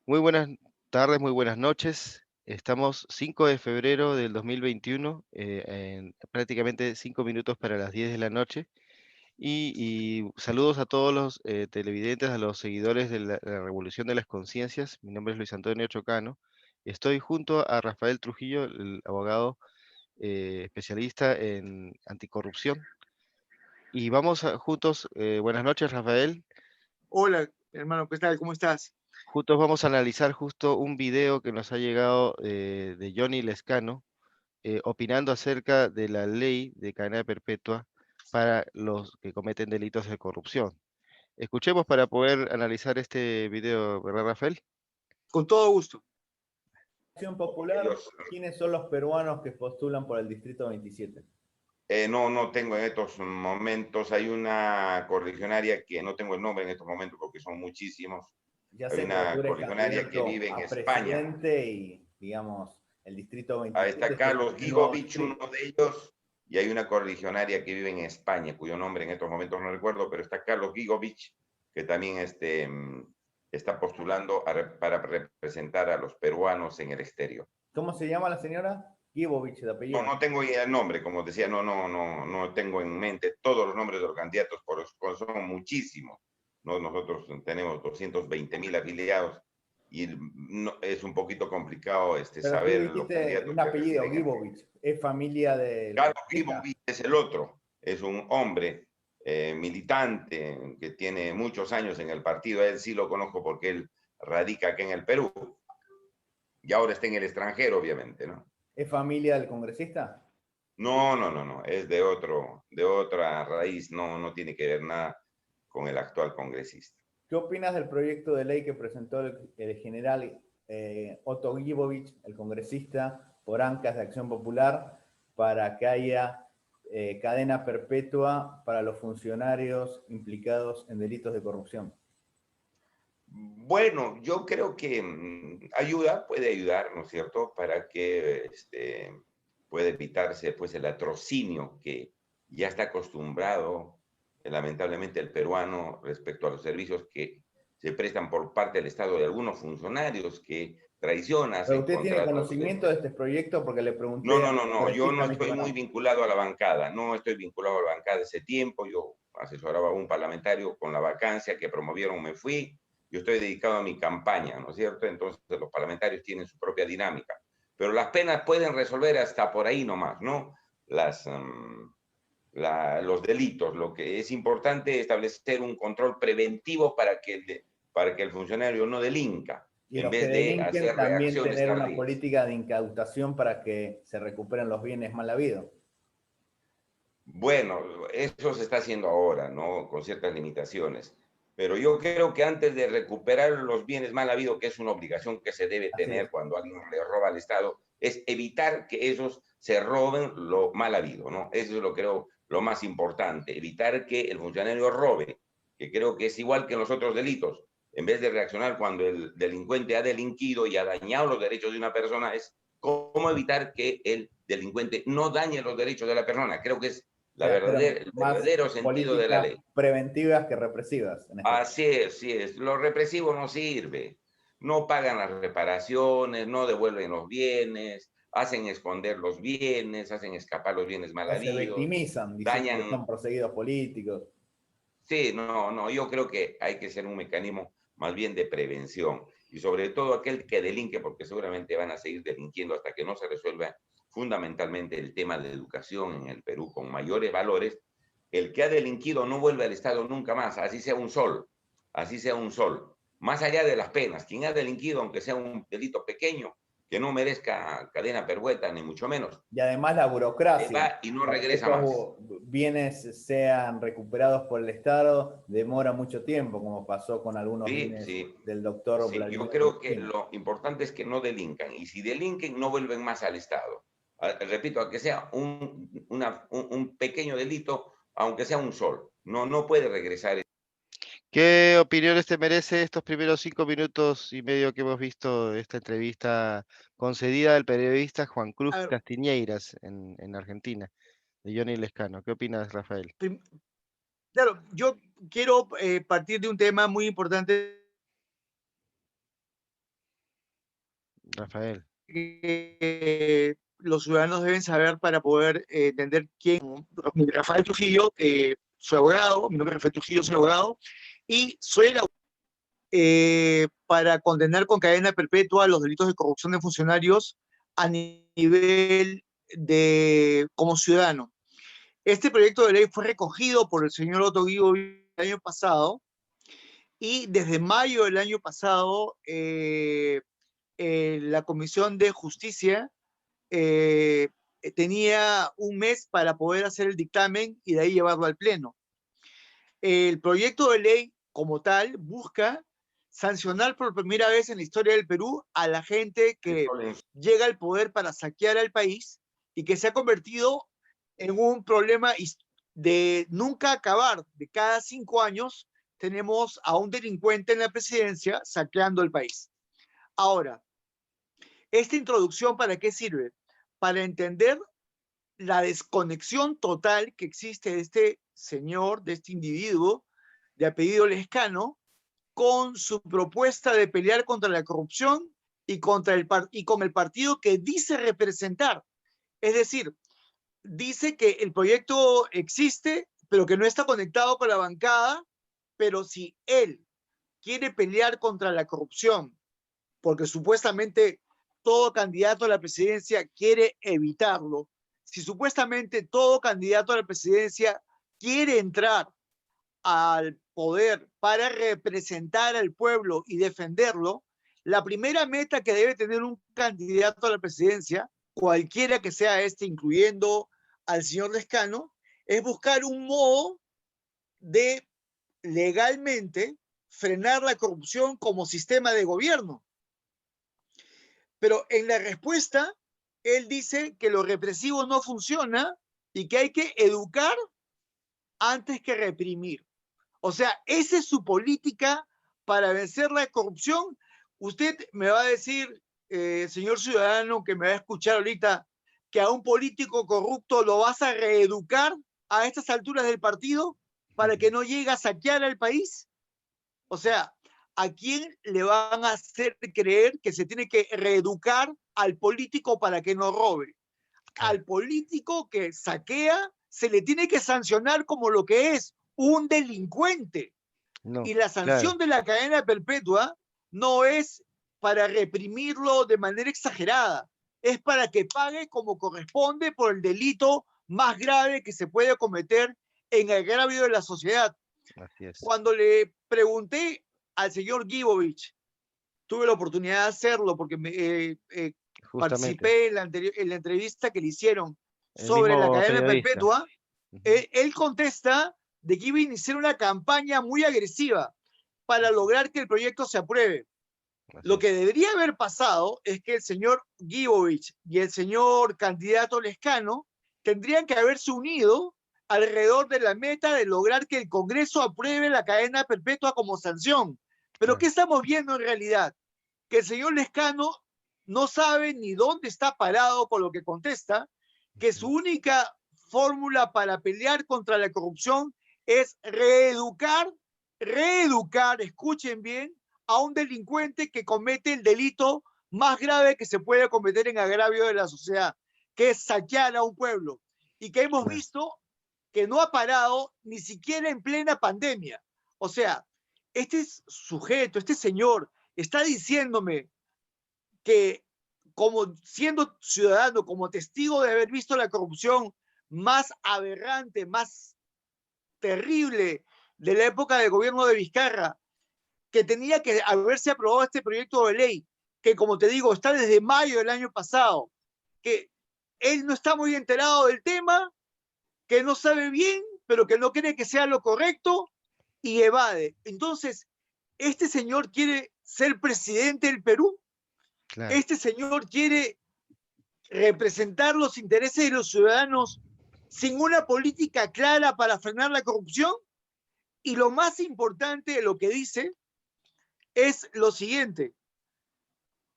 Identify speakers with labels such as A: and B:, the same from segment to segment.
A: Muy buenas tardes, muy buenas noches. Estamos 5 de febrero del 2021, en prácticamente 5 minutos para las 10 de la noche. Y saludos a todos los televidentes, a los seguidores de la Revolución de las Conciencias. Mi nombre es Luis Antonio Chocano. Estoy junto a Rafael Trujillo, el abogado especialista en anticorrupción. Y vamos juntos, buenas noches, Rafael.
B: Hola, hermano, ¿qué tal? ¿Cómo estás?
A: Juntos vamos a analizar justo un video que nos ha llegado de Johnny Lescano, opinando acerca de la ley de cadena perpetua para los que cometen delitos de corrupción. Escuchemos para poder analizar este video, ¿verdad, Rafael?
B: Con todo gusto.
C: Acción Popular, ¿quiénes son los peruanos que postulan por el Distrito 27?
D: No tengo en estos momentos. Hay una correligionaria que no tengo el nombre en estos momentos porque son muchísimos.
C: Ya
D: Hay
C: sé que
D: una
C: tú eres
D: correligionaria que
C: candidato
D: vive en
C: a
D: España.
C: presidente y, digamos, el Distrito
D: Ahí
C: 27
D: está Carlos
C: es el nuevo
D: Gigovich,
C: distrito.
D: uno de ellos, y hay una correligionaria que vive en España, cuyo nombre en estos momentos no recuerdo, pero está Carlos Gigovich, que también está postulando para representar a los peruanos en el exterior.
C: ¿Cómo se llama la señora? Gibovich, de apellido.
D: No tengo ya el nombre, como decía, no tengo en mente todos los nombres de los candidatos, por son muchísimos. ¿No? Nosotros tenemos 220.000 afiliados y es un poquito complicado
C: Pero tú
D: saber los
C: dijiste
D: candidatos
C: un
D: que
C: apellido,
D: residen.
C: Gibovich. ¿Es familia del
D: Carlos
C: congresista?
D: Gimovich es el otro, es un hombre militante que tiene muchos años en el partido. A él sí lo conozco porque él radica aquí en el Perú y ahora está en el extranjero, obviamente, ¿no?
C: ¿Es familia del congresista?
D: No, es de otra raíz, no tiene que ver nada con el actual congresista.
C: ¿Qué opinas del proyecto de ley que presentó el general Otto Gibovich, el congresista, por ANCAS de Acción Popular, para que haya cadena perpetua para los funcionarios implicados en delitos de corrupción?
D: Bueno, yo creo que puede ayudar, ¿no es cierto?, para que pueda evitarse pues el atrocinio que ya está acostumbrado lamentablemente el peruano respecto a los servicios que se prestan por parte del Estado de algunos funcionarios que traicionan,
C: ¿Pero
D: hacen
C: usted tiene
D: contratos.
C: conocimiento de este proyecto? Porque le pregunté
D: No,
C: al
D: yo no
C: congresista, me dijo
D: estoy
C: que
D: muy
C: no.
D: vinculado a la bancada, no estoy vinculado a la bancada ese tiempo. Yo asesoraba a un parlamentario con la vacancia que promovieron, me fui. Yo estoy dedicado a mi campaña, ¿no es cierto? Entonces los parlamentarios tienen su propia dinámica, pero las penas pueden resolver hasta por ahí nomás, ¿no? Los delitos. Lo que es importante es establecer un control preventivo para que el funcionario no delinca,
C: Y
D: en
C: los que
D: vez de
C: delinquen
D: hacer
C: también
D: reacciones
C: tener una
D: tardías.
C: política de incautación para que se recuperen los bienes mal habidos.
D: Bueno, eso se está haciendo ahora, ¿no? Con ciertas limitaciones. Pero yo creo que antes de recuperar los bienes mal habidos, que es una obligación que se debe
C: Así
D: tener
C: es.
D: cuando alguien le roba al Estado, es evitar que esos se roben lo mal habido, ¿no? Eso es lo creo lo más importante, evitar que el funcionario robe, que creo que es igual que en los otros delitos. En vez de reaccionar cuando el delincuente ha delinquido y ha dañado los derechos de una persona, es cómo evitar que el delincuente no dañe los derechos de la persona. Creo que es
C: O sea, pero
D: el
C: más
D: verdadero sentido de la
C: políticas
D: ley.
C: preventivas que represivas. En este caso.
D: Así es. Lo represivo no sirve. No pagan las reparaciones, no devuelven los bienes, hacen esconder los bienes, hacen escapar los bienes mal
C: O se
D: habidos,
C: victimizan diciendo que
D: dañan.
C: son perseguidos políticos.
D: Sí, yo creo que hay que ser un mecanismo más bien de prevención y sobre todo aquel que delinque, porque seguramente van a seguir delinquiendo hasta que no se resuelva fundamentalmente el tema de educación en el Perú con mayores valores. El que ha delinquido no vuelve al Estado nunca más, así sea un sol, así sea un sol. Más allá de las penas, quien ha delinquido, aunque sea un delito pequeño, que no merezca cadena perpetua, ni mucho menos,
C: Y además la
D: se
C: burocracia.
D: va y no
C: Para que
D: regresa más.
C: estos bienes sean recuperados por el Estado demora mucho tiempo, como pasó con algunos bienes
D: Sí.
C: del doctor
D: Sí, yo
C: Vladimir
D: creo que
C: Cristina.
D: lo importante es que no delincan, y si delinquen no vuelven más al Estado. Repito, aunque sea un pequeño delito, aunque sea un sol, no puede regresar.
A: ¿Qué opiniones te merece estos primeros 5 minutos y medio que hemos visto de esta entrevista concedida al periodista Juan Cruz
B: A ver,
A: Castiñeiras en Argentina, de Johnny Lescano? ¿Qué opinas, Rafael?
B: claro, yo quiero partir de un tema muy importante
A: Rafael.
B: Los ciudadanos deben saber para poder entender quién. Rafael Trujillo, soy abogado, mi nombre es Rafael Trujillo, soy abogado, y soy el para condenar con cadena perpetua los delitos de corrupción de funcionarios a nivel de como ciudadano. Este proyecto de ley fue recogido por el señor Otto Guibo el año pasado, y desde mayo del año pasado la Comisión de Justicia tenía un mes para poder hacer el dictamen y de ahí llevarlo al Pleno. El proyecto de ley como tal busca sancionar por primera vez en la historia del Perú a la gente que llega al poder para saquear al país y que se ha convertido en un problema de nunca acabar. De cada 5 años tenemos a un delincuente en la presidencia saqueando el país. Ahora, esta introducción, ¿para qué sirve? Para entender la desconexión total que existe de este señor, de este individuo de apellido Lescano, con su propuesta de pelear contra la corrupción y con el partido que dice representar. Es decir, dice que el proyecto existe, pero que no está conectado con la bancada, pero si él quiere pelear contra la corrupción, porque supuestamente todo candidato a la presidencia quiere evitarlo, si supuestamente todo candidato a la presidencia quiere entrar al poder para representar al pueblo y defenderlo, la primera meta que debe tener un candidato a la presidencia, cualquiera que sea este, incluyendo al señor Lescano, es buscar un modo de legalmente frenar la corrupción como sistema de gobierno. Pero en la respuesta, él dice que lo represivo no funciona y que hay que educar antes que reprimir. O sea, esa es su política para vencer la corrupción. Usted me va a decir, señor ciudadano, que me va a escuchar ahorita, que a un político corrupto lo vas a reeducar a estas alturas del partido para que no llegue a saquear al país. O sea, ¿a quién le van a hacer creer que se tiene que reeducar al político para que no robe? Al político que saquea se le tiene que sancionar como lo que es, un delincuente. No, y la sanción de la cadena perpetua no es para reprimirlo de manera exagerada, es para que pague como corresponde por el delito más grave que se puede cometer en agravio de la sociedad. Así es. Cuando le pregunté al señor Guibovich, tuve la oportunidad de hacerlo porque participé en la entrevista que le hicieron sobre la cadena perpetua, él contesta de que iba a iniciar una campaña muy agresiva para lograr que el proyecto se apruebe. Lo que debería haber pasado es que el señor Guibovich y el señor candidato Lescano tendrían que haberse unido alrededor de la meta de lograr que el Congreso apruebe la cadena perpetua como sanción. Pero ¿qué estamos viendo en realidad? Que el señor Lescano no sabe ni dónde está parado con lo que contesta, que su única fórmula para pelear contra la corrupción es reeducar, escuchen bien, a un delincuente que comete el delito más grave que se puede cometer en agravio de la sociedad, que es saquear a un pueblo, y que hemos visto que no ha parado ni siquiera en plena pandemia. O sea, este sujeto, este señor, está diciéndome que como siendo ciudadano, como testigo de haber visto la corrupción más aberrante, más terrible de la época del gobierno de Vizcarra, que tenía que haberse aprobado este proyecto de ley, que como te digo, está desde mayo del año pasado, que él no está muy enterado del tema, que no sabe bien, pero que no cree que sea lo correcto y evade. Entonces, ¿este señor quiere ser presidente del Perú? Claro. ¿Este señor quiere representar los intereses de los ciudadanos sin una política clara para frenar la corrupción? Y lo más importante de lo que dice es lo siguiente,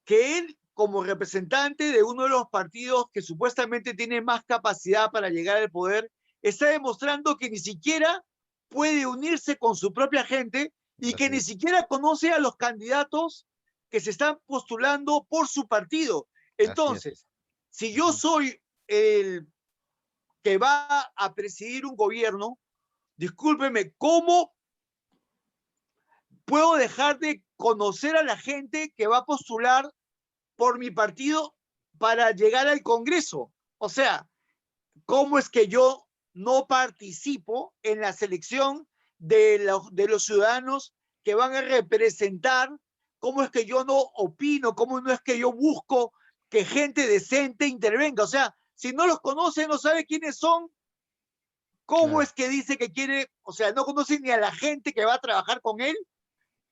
B: que él, como representante de uno de los partidos que supuestamente tiene más capacidad para llegar al poder, está demostrando que ni siquiera puede unirse con su propia gente y que ni siquiera conoce a los candidatos que se están postulando por su partido. Entonces, si yo soy el que va a presidir un gobierno, discúlpeme, ¿cómo puedo dejar de conocer a la gente que va a postular por mi partido para llegar al Congreso? O sea, ¿cómo es que yo no participo en la selección de los ciudadanos que van a representar? ¿Cómo es que yo no opino? ¿Cómo no es que yo busco que gente decente intervenga? O sea, si no los conoce, no sabe quiénes son, ¿cómo
A: Claro.
B: es que dice que quiere? O sea, no conoce ni a la gente que va a trabajar con él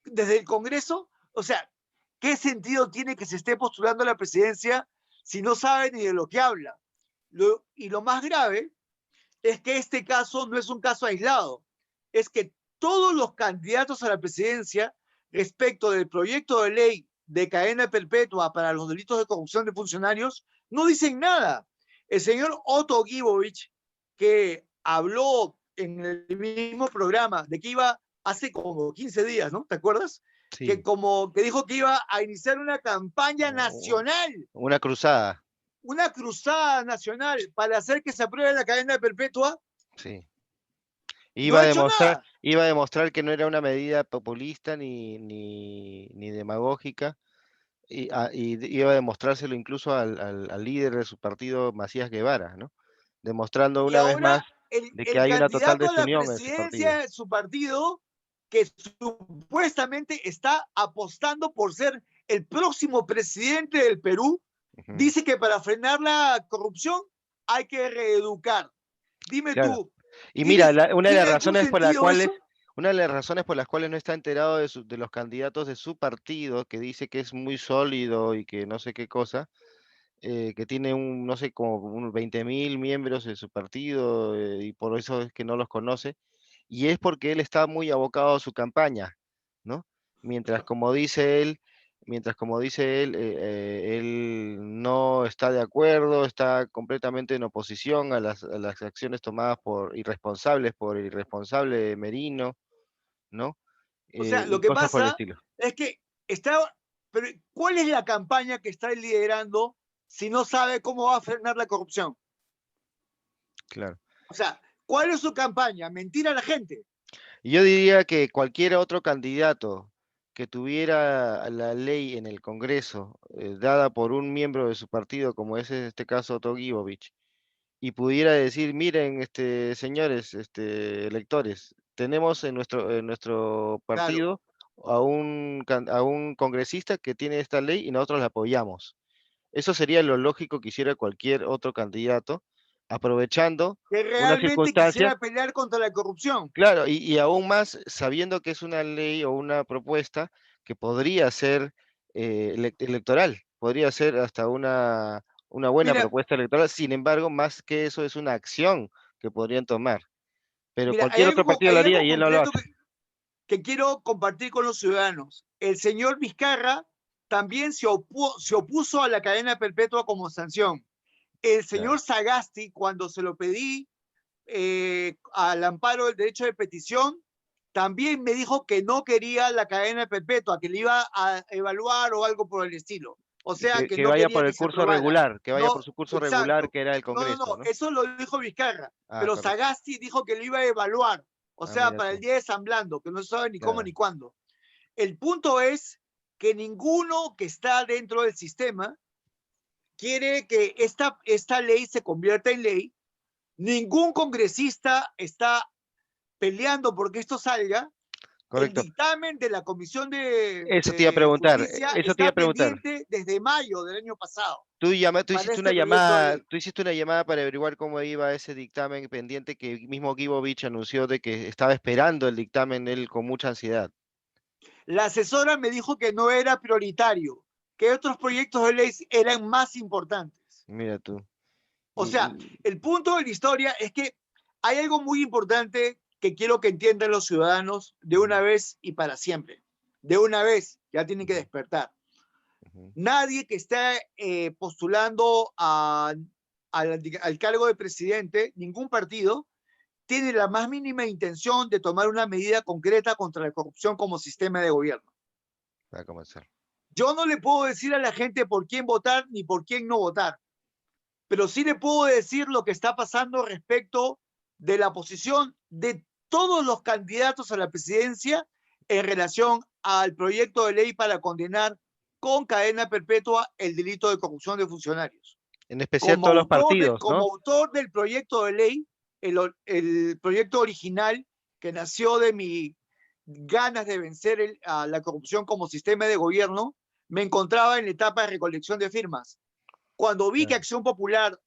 B: desde el Congreso. O sea, ¿qué sentido tiene que se esté postulando a la presidencia si no sabe ni de lo que habla? Y lo más grave es que este caso no es un caso aislado, es que todos los candidatos a la presidencia respecto del proyecto de ley de cadena perpetua para los delitos de corrupción de funcionarios no dicen nada. El señor Otto Gibovich, que habló en el mismo programa de que iba hace como 15 días, ¿no? ¿Te acuerdas?
A: Sí.
B: Que dijo que iba a iniciar una campaña nacional.
A: Una cruzada.
B: Una cruzada nacional para hacer que se apruebe la cadena perpetua.
A: Sí.
B: No ha hecho nada.
A: Iba a demostrar que no era una medida populista ni demagógica, y iba a demostrárselo incluso al líder de su partido, Macías Guevara, ¿no? Demostrando
B: Y
A: una vez más
B: ahora
A: de que
B: el
A: hay una total
B: candidato a la
A: desunión en su partido.
B: presidencia de su partido, que supuestamente está apostando por ser el próximo presidente del Perú, dice que para frenar la corrupción hay que reeducar. Dime
A: Claro.
B: tú,
A: Y mira, una de las
B: ¿tiene algún
A: razones por las
B: sentido
A: cuales,
B: eso?
A: una de las razones por las cuales no está enterado de los candidatos de su partido, que dice que es muy sólido y que no sé qué cosa, que tiene no sé, como unos 20.000 miembros de su partido, y por eso es que no los conoce, y es porque él está muy abocado a su campaña, ¿no? Mientras, como dice él, él no está de acuerdo, está completamente en oposición a las acciones tomadas por el irresponsable Merino, ¿no?
B: O sea, lo
A: Y
B: que
A: cosas por el
B: pasa
A: estilo.
B: es que pero ¿cuál es la campaña que está liderando si no sabe cómo va a frenar la corrupción?
A: Claro.
B: O sea, ¿cuál es su campaña? Mentir a la gente.
A: Y yo diría que cualquier otro candidato que tuviera la ley en el Congreso, dada por un miembro de su partido, como es en este caso Otto Gibovich, y pudiera decir, miren, señores, electores, tenemos en nuestro
B: Claro.
A: partido a un congresista que tiene esta ley y nosotros la apoyamos. Eso sería lo lógico que hiciera cualquier otro candidato, aprovechando
B: Que
A: una
B: realmente
A: circunstancia.
B: quisiera pelear contra la corrupción.
A: Claro, y aún más sabiendo que es una ley o una propuesta que podría ser electoral, podría ser hasta una buena
B: Mira,
A: propuesta electoral. Sin embargo, más que eso es una acción que podrían tomar. Pero
B: mira,
A: cualquier otro partido lo
B: hay
A: haría
B: algo
A: y él no lo
B: concreto
A: hace.
B: que quiero compartir con los ciudadanos. El señor Vizcarra también se opuso a la cadena perpetua como sanción. El
A: Claro,
B: señor Sagasti, cuando se lo pedí al amparo del derecho de petición, también me dijo que no quería la cadena perpetua, que le iba a evaluar o algo por el estilo. O sea, que
A: que
B: no
A: vaya
B: quería
A: por
B: que
A: el
B: se
A: curso
B: aprobara.
A: regular, que vaya
B: No,
A: por su curso regular
B: exacto.
A: que era el
B: No, no,
A: Congreso,
B: no,
A: ¿no?
B: eso lo dijo Vizcarra,
A: Ah,
B: pero
A: correcto.
B: Sagasti dijo que lo iba a evaluar. O
A: Ah,
B: sea,
A: mira
B: para el
A: tú.
B: día de San Blando, que no se sabe ni cómo
A: Claro.
B: ni cuándo. El punto es que ninguno que está dentro del sistema quiere que esta ley se convierta en ley. Ningún congresista está peleando porque esto salga. El
A: Correcto.
B: dictamen de la Comisión
A: Eso te iba a
B: de
A: preguntar,
B: Justicia
A: eso te iba
B: está
A: a preguntar.
B: pendiente desde mayo del año pasado
A: Tú
B: para
A: hiciste
B: este
A: una
B: proyecto de
A: llamada,
B: ley.
A: tú hiciste una llamada para averiguar cómo iba ese dictamen pendiente que mismo Gibovich anunció de que estaba esperando el dictamen él con mucha ansiedad.
B: La asesora me dijo que no era prioritario, que otros proyectos de ley eran más importantes.
A: Mira tú.
B: O sea,
A: Y,
B: el punto de la historia es que hay algo muy importante que quiero que entiendan los ciudadanos de una vez y para siempre. De una vez, ya tienen que despertar. Nadie que esté postulando al cargo de presidente, ningún partido, tiene la más mínima intención de tomar una medida concreta contra la corrupción como sistema de gobierno.
A: va a comenzar.
B: Yo no le puedo decir a la gente por quién votar ni por quién no votar, pero sí le puedo decir lo que está pasando respecto de la posición de todos los candidatos a la presidencia en relación al proyecto de ley para condenar con cadena perpetua el delito de corrupción de funcionarios.
A: En especial todos los partidos, ¿no?
B: Como autor del proyecto de ley, el proyecto original que nació de mi ganas de vencer a la corrupción como sistema de gobierno, me encontraba en la etapa de recolección de firmas. Cuando vi que Acción Popular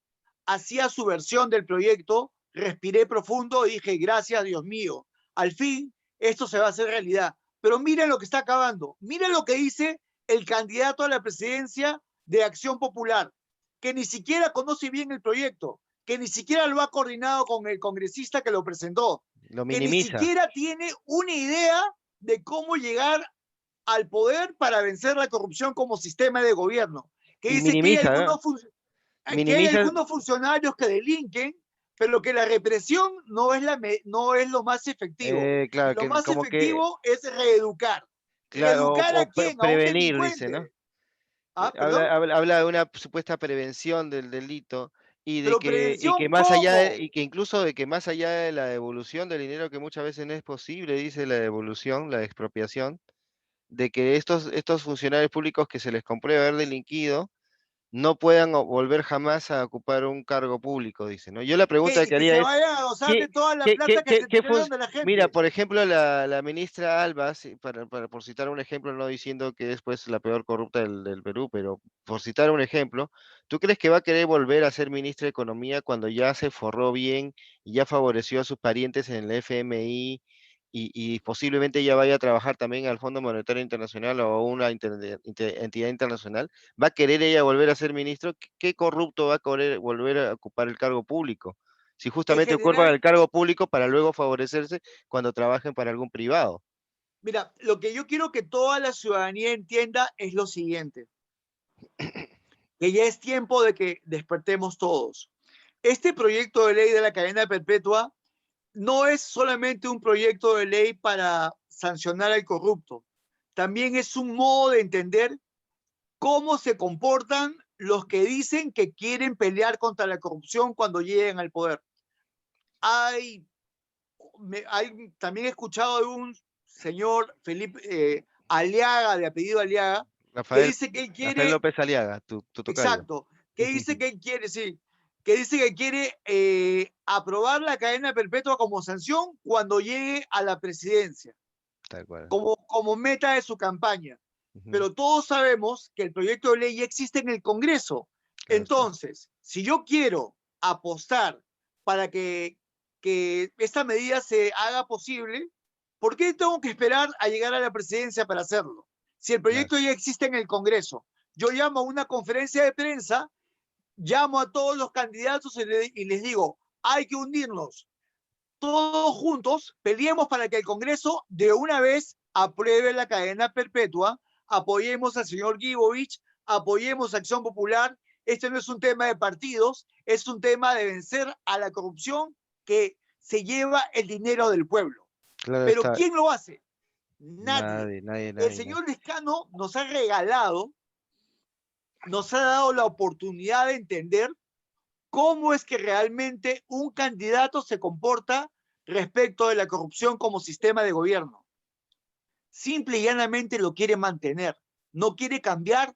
B: hacía su versión del proyecto, respiré profundo y dije, gracias Dios mío, al fin esto se va a hacer realidad. Pero miren lo que está acabando, miren lo que dice el candidato a la presidencia de Acción Popular, que ni siquiera conoce bien el proyecto, que ni siquiera lo ha coordinado con el congresista que lo presentó,
A: Lo
B: que ni
A: minimiza.
B: siquiera tiene una idea de cómo llegar al poder para vencer la corrupción como sistema de gobierno, que
A: Y
B: dice que hay
A: minimiza, ¿no? Minimiza,
B: algunos funcionarios que delinquen, pero que la represión no es lo más efectivo.
A: claro,
B: Lo
A: que
B: más
A: como que,
B: efectivo es reeducar.
A: claro,
B: ¿Reeducar a quién? A un
A: prevenir, dice, ¿no?
B: delincuente. Ah, perdón.
A: Habla de una supuesta prevención del delito y de
B: Pero
A: que,
B: prevención,
A: más allá,
B: ¿cómo?
A: y que incluso de que más allá de la devolución del dinero, que muchas veces no es posible, dice la devolución, la expropiación, de que estos funcionarios públicos que se les compruebe haber delinquido, no puedan volver jamás a ocupar un cargo público, dice, ¿no? Yo la pregunta que
B: Que
A: haría
B: se
A: es,
B: vayan a gozar de
A: ¿qué,
B: toda la
A: qué,
B: plata
A: qué,
B: que
A: qué,
B: se
A: qué
B: entregaron de la
A: Mira,
B: gente.
A: por ejemplo, la ministra Alba, sí, por citar un ejemplo, no diciendo que es pues la peor corrupta del Perú, pero por citar un ejemplo, ¿tú crees que va a querer volver a ser ministra de Economía cuando ya se forró bien y ya favoreció a sus parientes en el FMI y posiblemente ya vaya a trabajar también al Fondo Monetario Internacional o a una entidad internacional? ¿Va a querer ella volver a ser ministro? ¿Qué corrupto va a querer volver a ocupar el cargo público? Si
B: En
A: justamente ocupan
B: general,
A: el cargo público para luego favorecerse cuando trabajen para algún privado.
B: mira, lo que yo quiero que toda la ciudadanía entienda es lo siguiente, que ya es tiempo de que despertemos todos. Este proyecto de ley de la cadena perpetua no es solamente un proyecto de ley para sancionar al corrupto, también es un modo de entender cómo se comportan los que dicen que quieren pelear contra la corrupción cuando lleguen al poder. Hay, también he escuchado de un señor Felipe Aliaga, de apellido Aliaga, que
A: Rafael,
B: dice que él
A: Rafael
B: quiere,
A: López Aliaga, tu tocayo.
B: exacto, que dice que él quiere, sí, que dice que quiere aprobar la cadena perpetua como sanción cuando llegue a la presidencia,
A: Tal cual.
B: como meta de su campaña.
A: Ujú,
B: Pero todos sabemos que el proyecto de ley ya existe en el Congreso.
A: claro está.
B: Entonces, si yo quiero apostar para que esta medida se haga posible, ¿por qué tengo que esperar a llegar a la presidencia para hacerlo? Si el
A: Claro.
B: proyecto ya existe en el Congreso, yo llamo a una conferencia de prensa, llamo a todos los candidatos y les digo, hay que unirnos, todos juntos peleemos para que el Congreso de una vez apruebe la cadena perpetua, apoyemos al señor Gibovich, apoyemos a Acción Popular. Este no es un tema de partidos, es un tema de vencer a la corrupción que se lleva el dinero del pueblo.
A: Claro
B: Pero
A: está.
B: ¿quién lo hace? Nadie.
A: Nadie, nadie,
B: El
A: nadie, nadie.
B: señor Lescano nos ha regalado, nos ha dado la oportunidad de entender cómo es que realmente un candidato se comporta respecto de la corrupción como sistema de gobierno. Simple y llanamente lo quiere mantener, no quiere cambiar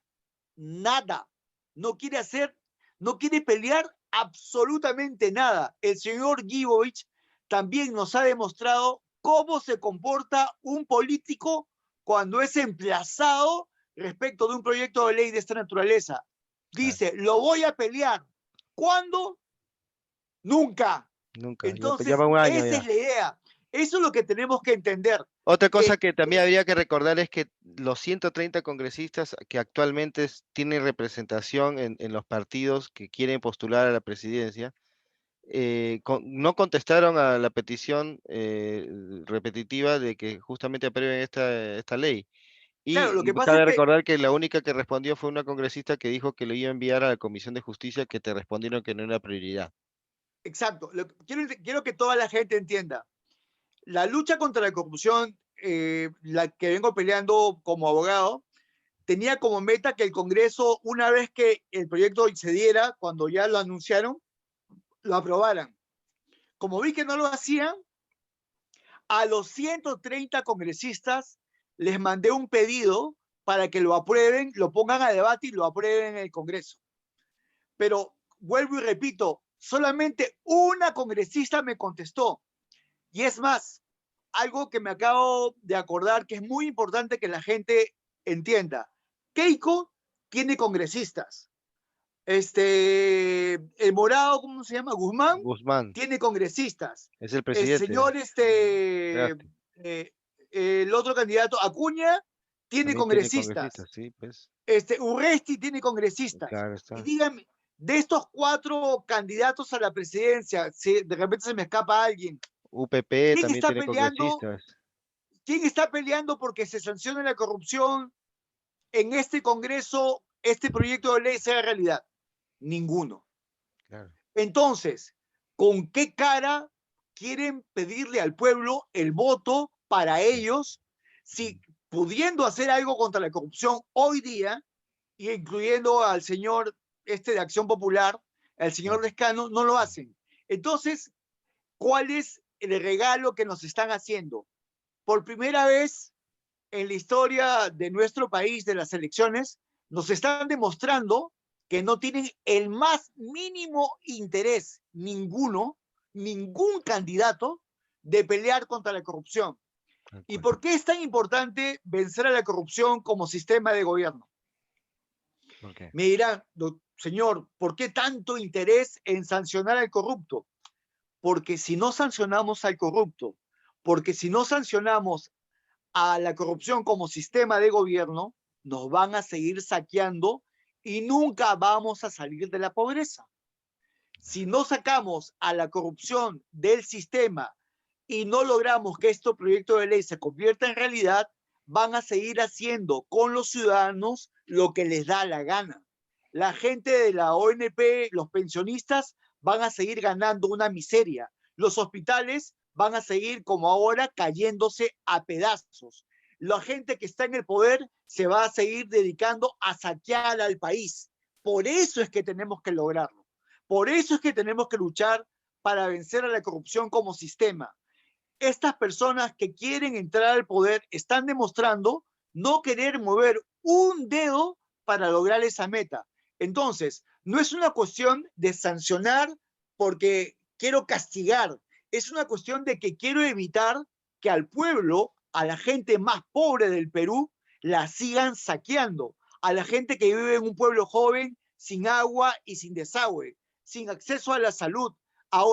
B: nada, no quiere hacer, no quiere pelear absolutamente nada. El señor Gibovich también nos ha demostrado cómo se comporta un político cuando es emplazado respecto de un proyecto de ley de esta naturaleza.
A: Claro.
B: Dice, lo voy a pelear. ¿Cuándo? Nunca.
A: Nunca. Ya
B: Entonces,
A: lleva un año
B: esa es
A: ya.
B: la idea. Eso es lo que tenemos que entender.
A: Otra cosa
B: Que
A: que también habría que recordar es que los 130 congresistas que actualmente tienen representación en los partidos que quieren postular a la presidencia, no contestaron a la petición repetitiva de que justamente aprueben esta ley.
B: claro, lo
A: Y
B: que pasa es
A: cabe
B: que,
A: recordar que la única que respondió fue una congresista que dijo que lo iba a enviar a la Comisión de Justicia, que te respondieron que no era prioridad.
B: exacto, quiero que toda la gente entienda. La lucha contra la corrupción, la que vengo peleando como abogado, tenía como meta que el Congreso, una vez que el proyecto se diera, cuando ya lo anunciaron, lo aprobaran. Como vi que no lo hacían, a los 130 congresistas les mandé un pedido para que lo aprueben, lo pongan a debate y lo aprueben en el Congreso. Pero vuelvo y repito, solamente una congresista me contestó. Y es más, algo que me acabo de acordar que es muy importante que la gente entienda. Keiko tiene congresistas. El morado, ¿cómo se llama? Guzmán
A: Guzmán
B: tiene congresistas.
A: es el
B: El
A: presidente.
B: señor,
A: Espérate.
B: el otro candidato, Acuña, tiene
A: También
B: congresistas.
A: sí, pues.
B: Urresti tiene congresistas.
A: Claro está.
B: Y díganme, de estos 4 candidatos a la presidencia, si de repente se me escapa alguien,
A: UPP
B: ¿quién
A: también
B: está
A: tiene
B: peleando?
A: congresistas.
B: ¿Quién está peleando porque se sancione la corrupción en este Congreso, este proyecto de ley sea realidad? Ninguno.
A: Claro.
B: Entonces, ¿con qué cara quieren pedirle al pueblo el voto para ellos si pudiendo hacer algo contra la corrupción hoy día, y incluyendo al señor de Acción Popular, al señor Lescano, no lo hacen? Entonces, ¿cuál es el regalo que nos están haciendo? Por primera vez en la historia de nuestro país, de las elecciones, nos están demostrando que no tienen el más mínimo interés, ningún candidato, de pelear contra la corrupción. ¿Y por qué es tan importante vencer a la corrupción como sistema de gobierno?
A: ¿Por qué?
B: Me dirán, señor, ¿por qué tanto interés en sancionar al corrupto? Porque si no sancionamos al corrupto, porque si no sancionamos a la corrupción como sistema de gobierno, nos van a seguir saqueando y nunca vamos a salir de la pobreza. Si no sacamos a la corrupción del sistema y no logramos que este proyecto de ley se convierta en realidad, van a seguir haciendo con los ciudadanos lo que les da la gana. La gente de la ONP, los pensionistas, van a seguir ganando una miseria. Los hospitales van a seguir como ahora cayéndose a pedazos. La gente que está en el poder se va a seguir dedicando a saquear al país. Por eso es que tenemos que lograrlo. Por eso es que tenemos que luchar para vencer a la corrupción como sistema. Estas personas que quieren entrar al poder están demostrando no querer mover un dedo para lograr esa meta. Entonces, no es una cuestión de sancionar porque quiero castigar, es una cuestión de que quiero evitar que al pueblo, a la gente más pobre del Perú, la sigan saqueando, a la gente que vive en un pueblo joven, sin agua y sin desagüe, sin acceso a la salud, a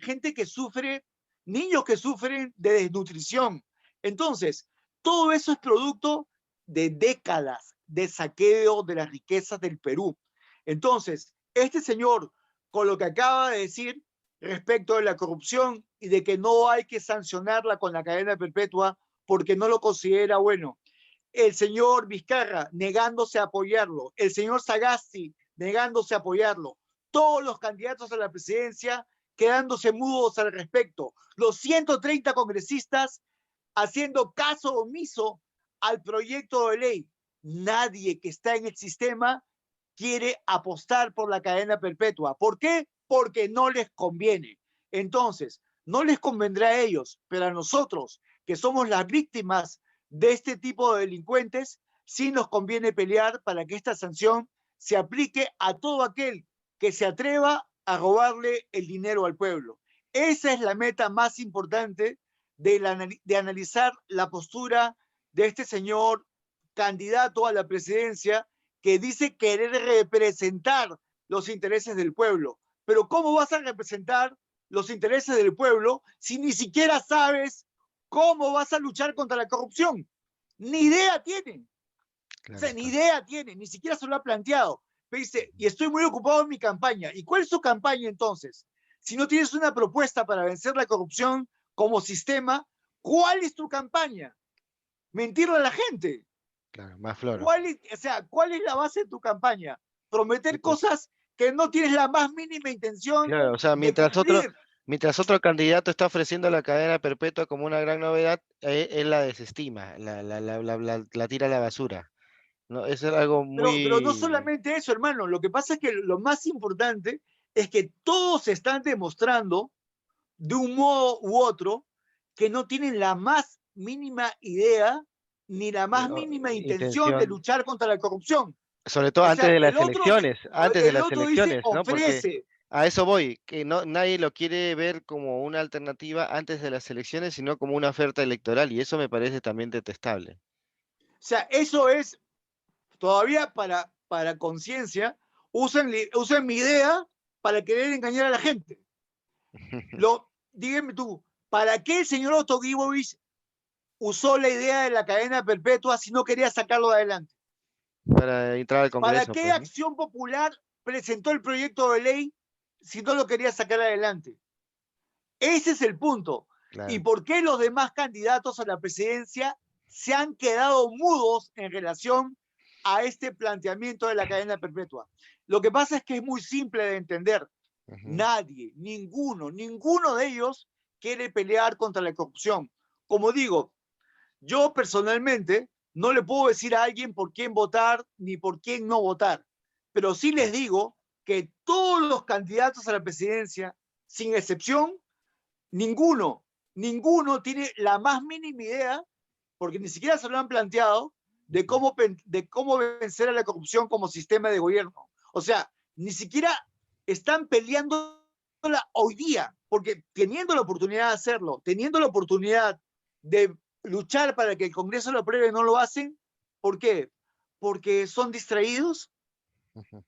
B: gente que sufre, niños que sufren de desnutrición. Entonces, todo eso es producto de décadas de saqueo de las riquezas del Perú. Entonces, este señor, con lo que acaba de decir respecto de la corrupción y de que no hay que sancionarla con la cadena perpetua porque no lo considera bueno, el señor Vizcarra negándose a apoyarlo, el señor Sagasti negándose a apoyarlo, todos los candidatos a la presidencia quedándose mudos al respecto, los 130 congresistas haciendo caso omiso al proyecto de ley. Nadie que está en el sistema quiere apostar por la cadena perpetua. ¿Por qué? Porque no les conviene. Entonces, no les convendrá a ellos, pero a nosotros, que somos las víctimas de este tipo de delincuentes, sí nos conviene pelear para que esta sanción se aplique a todo aquel que se atreva a robarle el dinero al pueblo. Esa es la meta más importante de analizar la postura de este señor candidato a la presidencia que dice querer representar los intereses del pueblo. Pero ¿cómo vas a representar los intereses del pueblo si ni siquiera sabes cómo vas a luchar contra la corrupción? Ni idea tienen.
A: Claro,
B: o sea, ni idea tienen, ni siquiera se lo ha planteado. Me dice, y estoy muy ocupado en mi campaña. ¿Y cuál es tu campaña entonces? Si no tienes una propuesta para vencer la corrupción como sistema, ¿cuál es tu campaña? Mentirle a la gente.
A: claro, más floro.
B: ¿Cuál es la base de tu campaña? Prometer cosas que no tienes la más mínima intención
A: Claro, o sea,
B: de cumplir.
A: mientras otro candidato está ofreciendo la cadena perpetua como una gran novedad, él la desestima, la tira a la basura. ¿no? Eso es algo
B: Pero no
A: muy...
B: solamente eso, hermano. Lo que pasa es que lo más importante es que todos están demostrando, de un modo u otro, que no tienen la más mínima idea ni la más mínima intención de
A: intención,
B: luchar contra la corrupción.
A: sobre todo
B: O
A: antes
B: sea,
A: de las elecciones,
B: dice
A: ¿no? Porque
B: ofrece.
A: a eso voy, que no, nadie lo quiere ver como una alternativa antes de las elecciones, sino como una oferta electoral, y eso me parece también detestable.
B: O sea, eso es todavía para conciencia. Usen mi idea para querer engañar a la gente. Dígame tú, ¿para qué el señor Otto Gibovich usó la idea de la cadena perpetua si no quería sacarlo adelante?
A: Para entrar al
B: ¿Para
A: Congreso,
B: qué
A: pues, ¿no?
B: Acción Popular presentó el proyecto de ley si no lo quería sacar adelante? Ese es el punto. ¿Y
A: Claro.
B: por qué los demás candidatos a la presidencia se han quedado mudos en relación a este planteamiento de la cadena perpetua? Lo que pasa es que es muy simple de entender. Nadie, ninguno de ellos quiere pelear contra la corrupción. Como digo, yo personalmente no le puedo decir a alguien por quién votar ni por quién no votar, pero sí les digo que todos los candidatos a la presidencia, sin excepción, ninguno tiene la más mínima idea, porque ni siquiera se lo han planteado, de cómo vencer a la corrupción como sistema de gobierno. O sea, ni siquiera están peleándola hoy día, porque teniendo la oportunidad de hacerlo, teniendo la oportunidad de luchar para que el Congreso lo apruebe, no lo hacen. ¿Por qué? Porque son distraídos,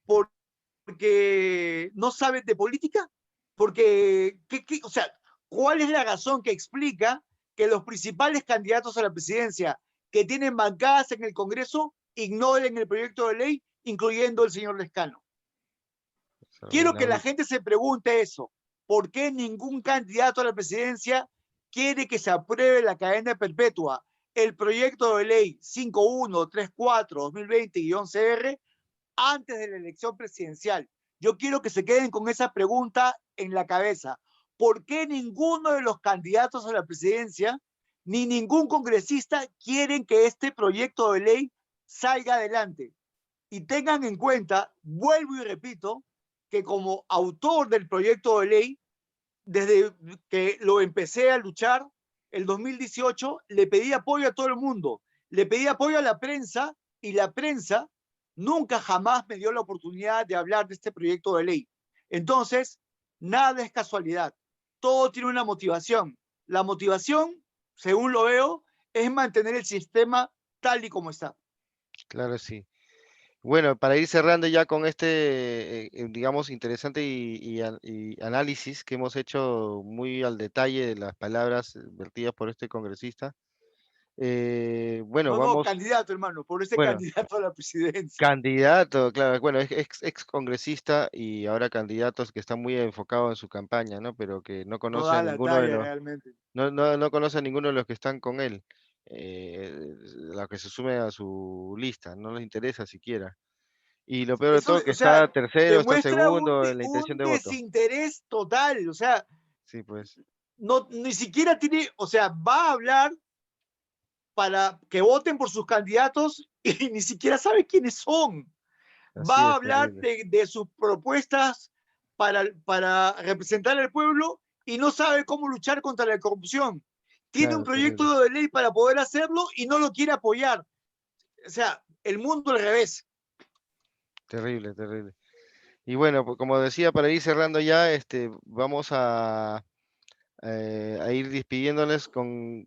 B: porque no saben de política, porque, o sea, ¿cuál es la razón que explica que los principales candidatos a la presidencia que tienen bancadas en el Congreso ignoren el proyecto de ley, incluyendo el señor Lescano? Quiero que la gente se pregunte eso. ¿Por qué ningún candidato a la presidencia quiere que se apruebe la cadena perpetua? El proyecto de ley 5134-2020-11R antes de la elección presidencial. Yo quiero que se queden con esa pregunta en la cabeza. ¿Por qué ninguno de los candidatos a la presidencia ni ningún congresista quieren que este proyecto de ley salga adelante? Y tengan en cuenta, vuelvo y repito, que como autor del proyecto de ley, desde que lo empecé a luchar, el 2018, le pedí apoyo a todo el mundo, le pedí apoyo a la prensa, y la prensa nunca jamás me dio la oportunidad de hablar de este proyecto de ley. Entonces, nada es casualidad, todo tiene una motivación. La motivación, según lo veo, es mantener el sistema tal y como está.
A: Claro, sí. Bueno, para ir cerrando ya con este, digamos, interesante y análisis que hemos hecho muy al detalle de las palabras vertidas por este congresista, bueno,
B: No,
A: vamos,
B: candidato, hermano, por ese
A: bueno,
B: candidato a la presidencia.
A: candidato, claro, bueno, es ex congresista y ahora candidatos que están muy enfocados en su campaña, ¿no? Pero que no
B: No
A: conoce a
B: da la
A: ninguno de
B: talla
A: los,
B: realmente.
A: no conoce a ninguno de los que están con él, los que se sumen a su lista, no les interesa siquiera. Y lo peor de
B: Eso,
A: todo que
B: o sea,
A: está tercero, está
B: demuestra
A: segundo en la intención
B: un
A: de voto.
B: desinterés total. O sea,
A: Sí, pues,
B: no, ni siquiera tiene, o sea, va a hablar para que voten por sus candidatos y ni siquiera sabe quiénes son.
A: así
B: Va a
A: es,
B: hablar
A: terrible.
B: de sus propuestas para representar al pueblo y no sabe cómo luchar contra la corrupción. Tiene un
A: Claro, terrible,
B: proyecto de ley para poder hacerlo y no lo quiere apoyar. O sea, el mundo al revés.
A: terrible, terrible. Y bueno, pues, como decía, para ir cerrando ya, vamos a ir despidiéndoles con,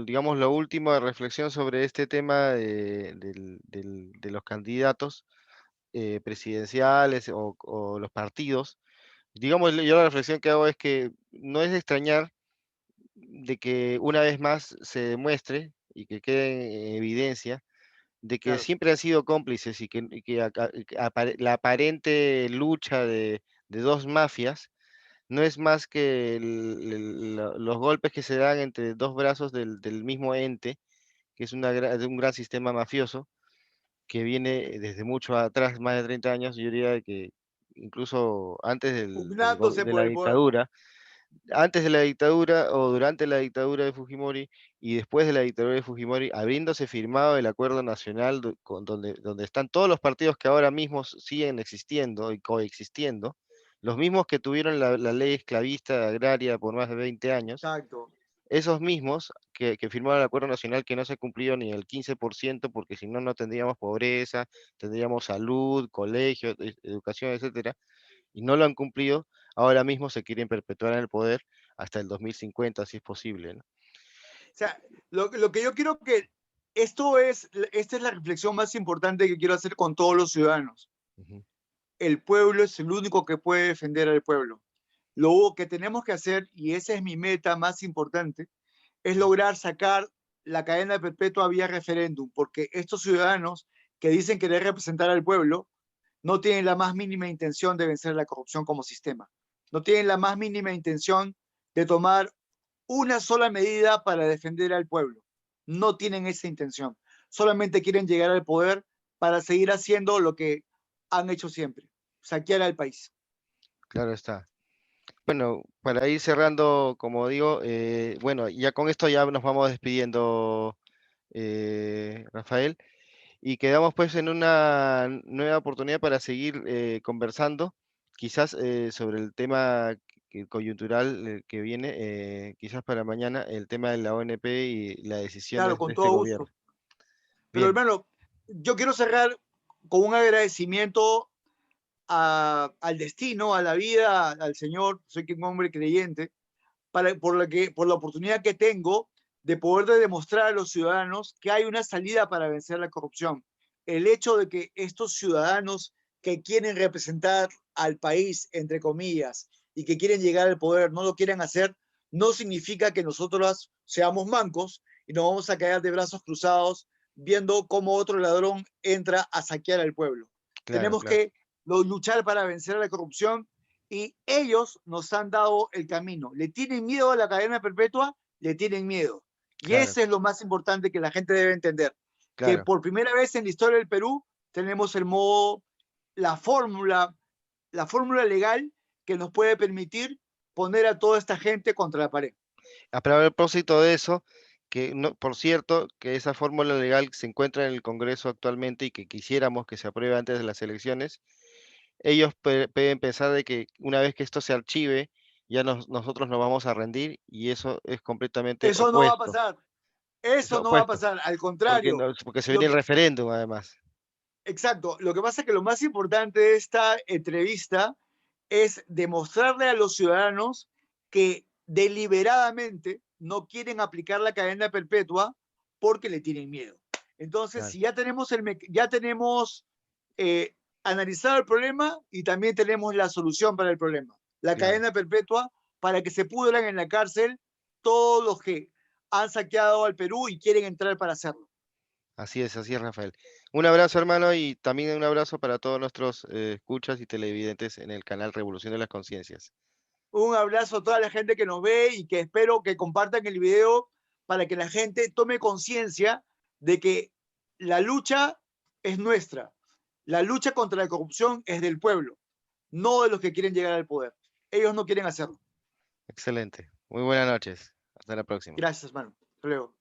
A: digamos, lo último de reflexión sobre este tema de los candidatos presidenciales o los partidos. Digamos, yo la reflexión que hago es que no es de extrañar de que una vez más se demuestre y que quede en evidencia de que
B: Claro.
A: siempre han sido cómplices y que la aparente lucha de dos mafias no es más que los golpes que se dan entre dos brazos del mismo ente, que es de un gran sistema mafioso que viene desde mucho atrás, más de 30 años, yo diría que incluso antes
B: Pugnándose
A: de
B: por
A: la
B: el poder.
A: dictadura, antes de la dictadura o durante la dictadura de Fujimori y después de la dictadura de Fujimori, habiéndose firmado el acuerdo nacional donde están todos los partidos que ahora mismo siguen existiendo y coexistiendo, los mismos que tuvieron la ley esclavista agraria por más de 20 años,
B: Exacto.
A: esos mismos que firmaron el acuerdo nacional que no se cumplió ni el 15%, porque si no, no tendríamos pobreza, tendríamos salud, colegio, educación, etcétera, y no lo han cumplido, ahora mismo se quieren perpetuar en el poder hasta el 2050, si es posible, ¿no?
B: O sea, lo que yo quiero que esta es la reflexión más importante que quiero hacer con todos los ciudadanos.
A: Ujú.
B: El pueblo es el único que puede defender al pueblo. Lo que tenemos que hacer, y esa es mi meta más importante, es lograr sacar la cadena perpetua vía referéndum, porque estos ciudadanos que dicen querer representar al pueblo no tienen la más mínima intención de vencer la corrupción como sistema. No tienen la más mínima intención de tomar una sola medida para defender al pueblo. No tienen esa intención. Solamente quieren llegar al poder para seguir haciendo lo que han hecho siempre, saquear al país.
A: Claro está. Bueno, para ir cerrando, como digo, bueno, ya con esto ya nos vamos despidiendo, Rafael, y quedamos pues en una nueva oportunidad para seguir conversando, quizás sobre el tema coyuntural que viene, quizás para mañana, el tema de la ONP y las
B: Claro,
A: decisiones de
B: con
A: este
B: todo
A: gobierno.
B: gusto. Pero
A: Bien,
B: hermano, yo quiero cerrar con un agradecimiento al destino, a la vida, al Señor. Soy un hombre creyente, por la oportunidad que tengo de poder demostrar a los ciudadanos que hay una salida para vencer la corrupción. El hecho de que estos ciudadanos que quieren representar al país, entre comillas, y que quieren llegar al poder, no lo quieren hacer, no significa que nosotros seamos mancos y nos vamos a quedar de brazos cruzados viendo cómo otro ladrón entra a saquear al pueblo.
A: claro,
B: Tenemos
A: claro,
B: que luchar para vencer la corrupción y ellos nos han dado el camino. ¿Le tienen miedo a la cadena perpetua? Le tienen miedo. Y
A: claro,
B: eso es lo más importante que la gente debe entender, que
A: claro.
B: por primera vez en la historia del Perú tenemos el modo, la fórmula, la fórmula legal que nos puede permitir poner a toda esta gente contra la pared.
A: A propósito de eso, que no, por cierto, que esa fórmula legal se encuentra en el Congreso actualmente y que quisiéramos que se apruebe antes de las elecciones, ellos pueden pensar de que una vez que esto se archive, ya nosotros nos vamos a rendir y eso es completamente
B: Eso no va a
A: opuesto.
B: pasar.
A: Es
B: Eso no va a
A: opuesto,
B: pasar. Al
A: porque,
B: contrario,
A: porque se
B: lo
A: viene el
B: que,
A: referéndum además.
B: exacto. Lo que pasa es que lo más importante de esta entrevista es demostrarle a los ciudadanos que deliberadamente no quieren aplicar la cadena perpetua porque le tienen miedo. Entonces,
A: Claro,
B: si ya tenemos eh, analizado el problema y también tenemos la solución para el problema. La
A: claro.
B: cadena perpetua para que se pudran en la cárcel todos los que han saqueado al Perú y quieren entrar para hacerlo.
A: Así es, Rafael. Un abrazo, hermano, y también un abrazo para todos nuestros escuchas y televidentes en el canal Revolución de las Conciencias.
B: Un abrazo a toda la gente que nos ve y que espero que compartan el video para que la gente tome conciencia de que la lucha es nuestra. La lucha contra la corrupción es del pueblo, no de los que quieren llegar al poder. Ellos no quieren hacerlo.
A: Excelente. Muy buenas noches. Hasta la próxima.
B: Gracias, hermano. Hasta luego.